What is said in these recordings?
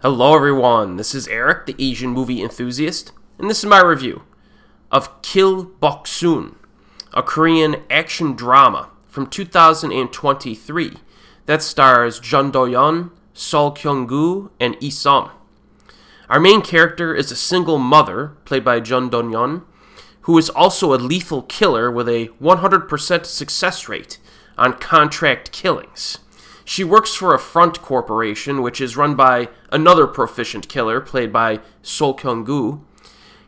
Hello everyone, this is Erik, the Asian movie enthusiast, and this is my review of Kill Boksoon, a Korean action drama from 2023 that stars Jeon Do-yeon, Sol Kyung-gu, and Esom. Our main character is a single mother, played by Jeon Do-yeon, who is also a lethal killer with a 100% success rate on contract killings. She works for a front corporation, which is run by another proficient killer, played by Sol Kyung-gu.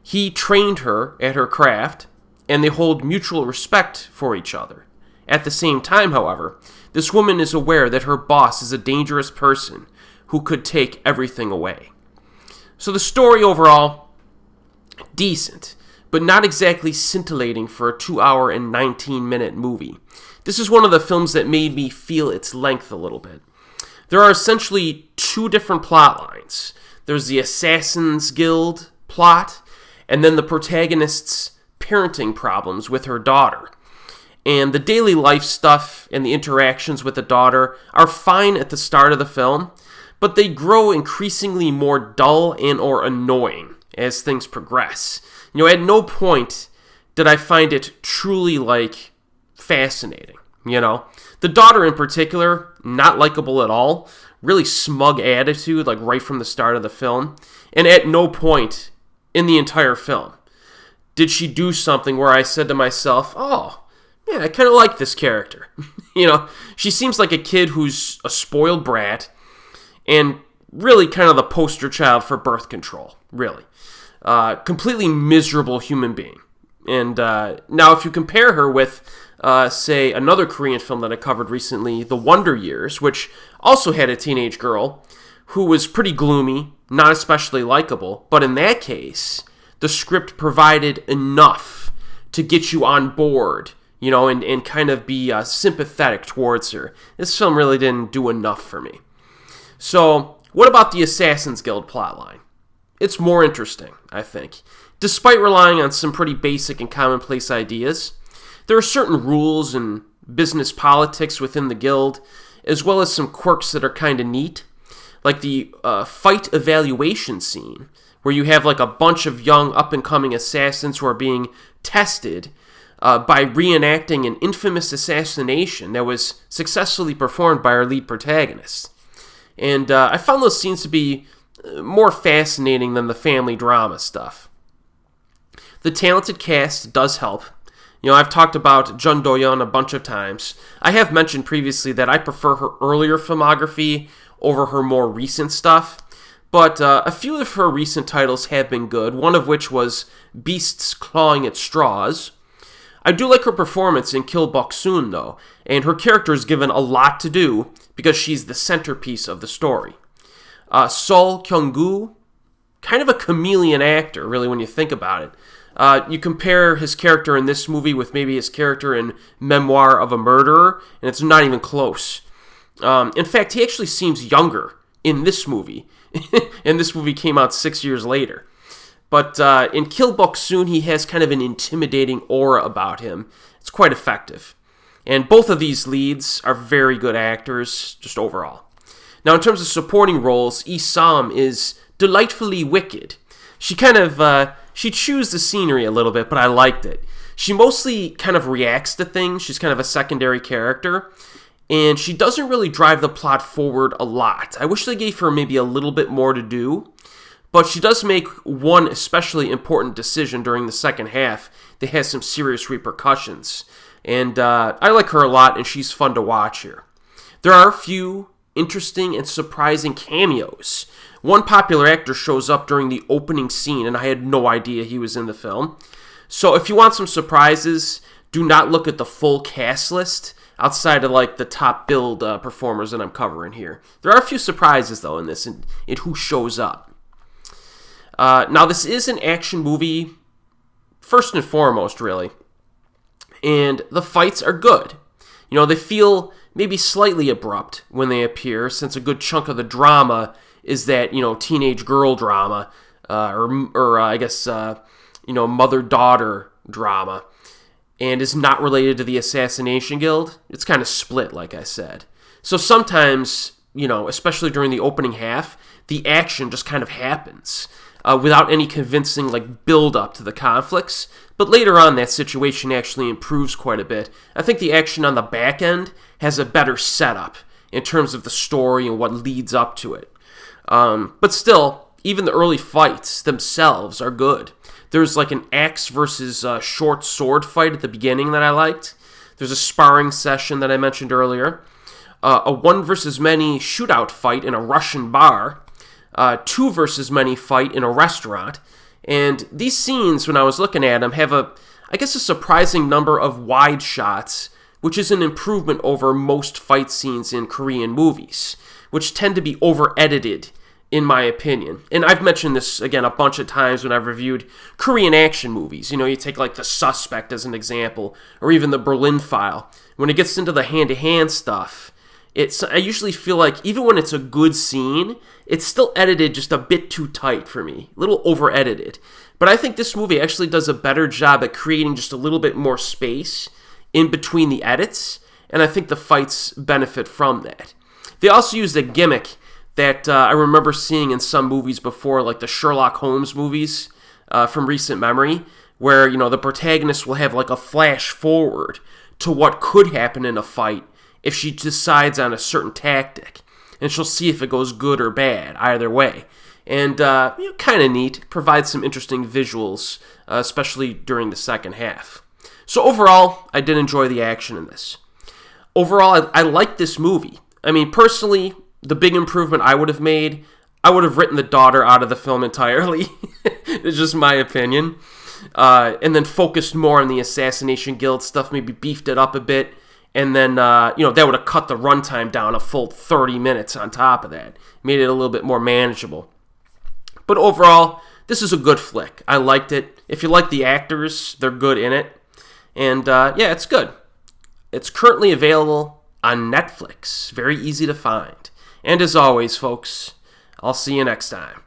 He trained her at her craft, and they hold mutual respect for each other. At the same time, however, this woman is aware that her boss is a dangerous person who could take everything away. So the story overall, decent, but not exactly scintillating for a 2-hour and 19-minute movie. This is one of the films that made me feel its length a little bit. There are essentially two different plot lines. There's the Assassin's Guild plot, and then the protagonist's parenting problems with her daughter. And the daily life stuff and the interactions with the daughter are fine at the start of the film, but they grow increasingly more dull and or annoying as things progress. At no point did I find it truly, fascinating, The daughter in particular, not likable at all, really smug attitude, right from the start of the film, and at no point in the entire film did she do something where I said to myself, oh, yeah, I kind of like this character. She seems like a kid who's a spoiled brat and really kind of the poster child for birth control, really. Completely miserable human being. And now if you compare her with, say, another Korean film that I covered recently, The Wonder Years, which also had a teenage girl who was pretty gloomy, not especially likable, but in that case, the script provided enough to get you on board, and kind of be sympathetic towards her. This film really didn't do enough for me. So, what about the Assassin's Guild plotline? It's more interesting, I think. Despite relying on some pretty basic and commonplace ideas, there are certain rules and business politics within the guild, as well as some quirks that are kind of neat, like the fight evaluation scene, where you have a bunch of young up-and-coming assassins who are being tested by reenacting an infamous assassination that was successfully performed by our lead protagonist. And I found those scenes to be more fascinating than the family drama stuff. The talented cast does help. I've talked about Jeon Do-yeon a bunch of times. I have mentioned previously that I prefer her earlier filmography over her more recent stuff, but a few of her recent titles have been good, one of which was Beasts Clawing at Straws. I do like her performance in Kill Boksoon, though, and her character is given a lot to do because she's the centerpiece of the story. Sol Kyung-gu, kind of a chameleon actor, really, when you think about it. You compare his character in this movie with maybe his character in Memoir of a Murderer, and it's not even close. In fact, he actually seems younger in this movie, and this movie came out 6 years later. But in Kill Boksoon, he has kind of an intimidating aura about him. It's quite effective. And both of these leads are very good actors, just overall. Now, in terms of supporting roles, Esom is delightfully wicked. She kind of, she chews the scenery a little bit, but I liked it. She mostly kind of reacts to things. She's kind of a secondary character, and she doesn't really drive the plot forward a lot. I wish they gave her maybe a little bit more to do, but she does make one especially important decision during the second half that has some serious repercussions. And I like her a lot, and she's fun to watch here. There are a few interesting and surprising cameos. One popular actor shows up during the opening scene, and I had no idea he was in the film. So if you want some surprises, do not look at the full cast list outside of the top billed performers that I'm covering here. There are a few surprises, though, in this, in who shows up. Now, this is an action movie, first and foremost, really. And the fights are good. They feel maybe slightly abrupt when they appear, since a good chunk of the drama is that, teenage girl drama, mother-daughter drama, and is not related to the Assassination Guild. It's kind of split, like I said. So sometimes especially during the opening half, the action just kind of happens without any convincing build up to the conflicts. But later on, that situation actually improves quite a bit. I think the action on the back end has a better setup in terms of the story and what leads up to it. But still, even the early fights themselves are good. There's an axe versus short sword fight at the beginning that I liked. There's a sparring session that I mentioned earlier. A one versus many shootout fight in a Russian bar. Two versus many fight in a restaurant. And these scenes, when I was looking at them, have a surprising number of wide shots, which is an improvement over most fight scenes in Korean movies, which tend to be over-edited, in my opinion. And I've mentioned this, again, a bunch of times when I've reviewed Korean action movies. You take The Suspect as an example, or even The Berlin File. When it gets into the hand-to-hand stuff, I usually feel like even when it's a good scene, it's still edited just a bit too tight for me, a little over-edited. But I think this movie actually does a better job at creating just a little bit more space in between the edits, and I think the fights benefit from that. They also used a gimmick that I remember seeing in some movies before, like the Sherlock Holmes movies from recent memory, where the protagonist will have a flash forward to what could happen in a fight if she decides on a certain tactic, and she'll see if it goes good or bad, either way. And kind of neat, provides some interesting visuals, especially during the second half. So overall, I did enjoy the action in this. Overall, I like this movie. I mean, personally, the big improvement I would have made, I would have written the daughter out of the film entirely. It's just my opinion. And then focused more on the Assassination Guild stuff, maybe beefed it up a bit. And then, that would have cut the runtime down a full 30 minutes on top of that. Made it a little bit more manageable. But overall, this is a good flick. I liked it. If you like the actors, they're good in it. And, it's good. It's currently available on Netflix. Very easy to find. And as always, folks, I'll see you next time.